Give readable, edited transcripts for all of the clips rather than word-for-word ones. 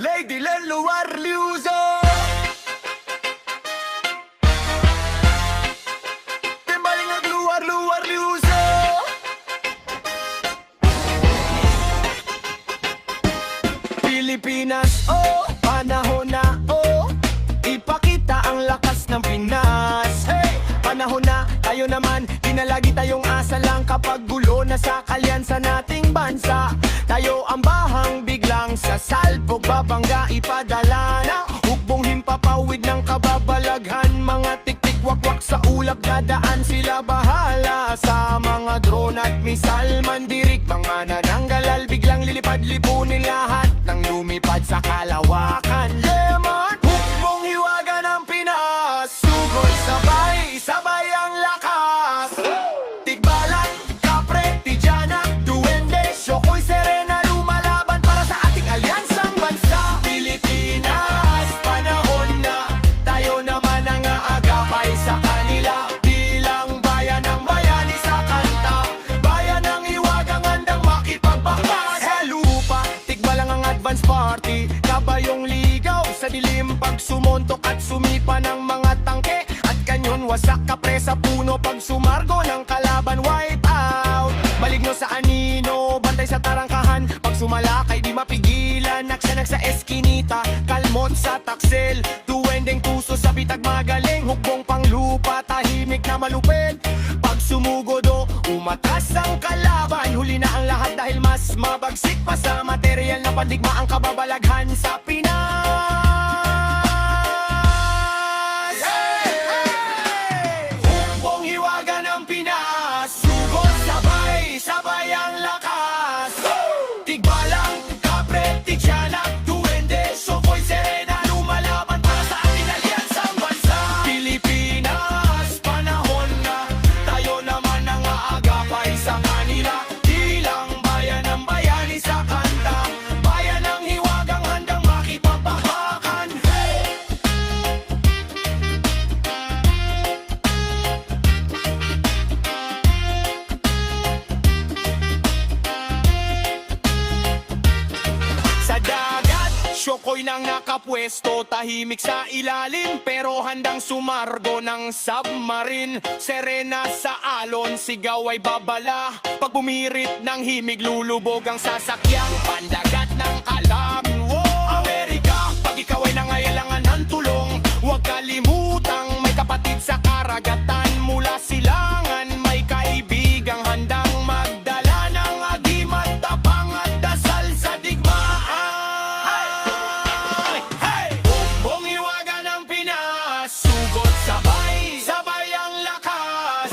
Lady Len luar liuso. Timbaling nagluar luar liuso. Pilipinas, oh, panahon na, oh, ipakita ang lakas ng Pinas. Hey, panahon na, tayo naman, di na lagi tayong asa lang kapag gulo na sa kalyansa nating bansa. Tayo ang bahang biglang sa salpog babangga ipadala na hukbong himpapawid ng kababalaghan. Mga tiktik wakwak sa ulap dadaan sila bahala sa mga drone at misal mandirik. Mga nananggalal biglang lilipad lipunin lahat ng lumipad sa kalawakan. Lemon, hukbong hiwaga ng Pinas, sugod sabay, sabay ang lakas. Tigbalan, kapre, tijanak, duwende, syokoy, serena, lumalaban para sa ating alyansang bansa. Pilipinas, panahon na, tayo naman ang aagapay sa kanila. Bilang bayan ng bayani sa kanta, bayan ng hiwagang handang makipagbakbak. Sa lupa, tigbalang ang advance party, kabayong ligaw sa dilim pag sumontok at sumipa ng mga tangke. At kanyon wasak kapre sa puno pag sumargo ng kalaban white out. Maligno sa anino, bantay sa tarangkahan, pag sumalakay di mapigilan. Naksyanak sa eskinita, kalmot sa taksel, duwendeng tuso sa bitag magaling. Hukbong panglupa, tahimik na malupit, pag sumugodo, umatas ang kalaban. Huli na ang lahat dahil mas mabagsik pa sa material na pandigma ang kababalaghan sa Pinas. Hukbong hiwaga ng Pinas, sugod sabay, sabay ang lakas. Tigbalang, kapre, tijanak, duwende, sokoy, serena, lumalaban para sa ating alyansang bansa. Pilipinas, panahon na, tayo naman ang aagapay sa kanila. Bilang bayan ng bayani sa kanta, bayan ng hiwagang handang makipagbahakan. Sa dagat, syokoy nang nakapwesto, tahimik sa ilalim pero handang sumargo ng submarine. Serena sa alon, sigaw ay babala, pag bumirit ng himig lulubog ang sasakyang pandagat ng alam. Wow! Amerika, pag ikaw ay nangailangan ng tulong, huwag kalimutang may kapatid sa karagatan. Mula silangan, may kaibigang handang magdala ng agimat, tapang at dasal sa digmaan. Hey! Hukbong hiwaga ng Pinas, sugod sabay, sabay ang lakas.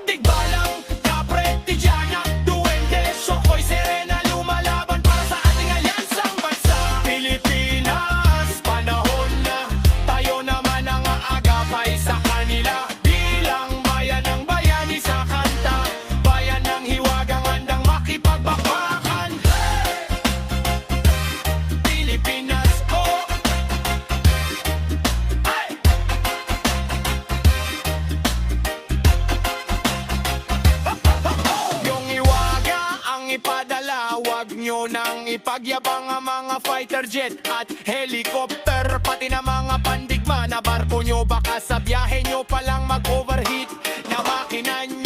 Tigbalang, kapre, tijanak, duwende, syokoy, serena, lumalaban para sa ating alyansang bansa. Pilipinas, panahon na, tayo naman ang aagapay sa kanila. Bilang bayan ng bayani sa kanta, bayan ng hiwagang handang makipagbakbakan. Pilipinas, oh! Ay! Yung hiwaga ang ipadala, wag nyo nang ipagyabang ang mga fighter jet at helicopter, pati na mga pandigma na barko nyo. Baka sa biyahe nyo palang mag-overheat na makina nyo.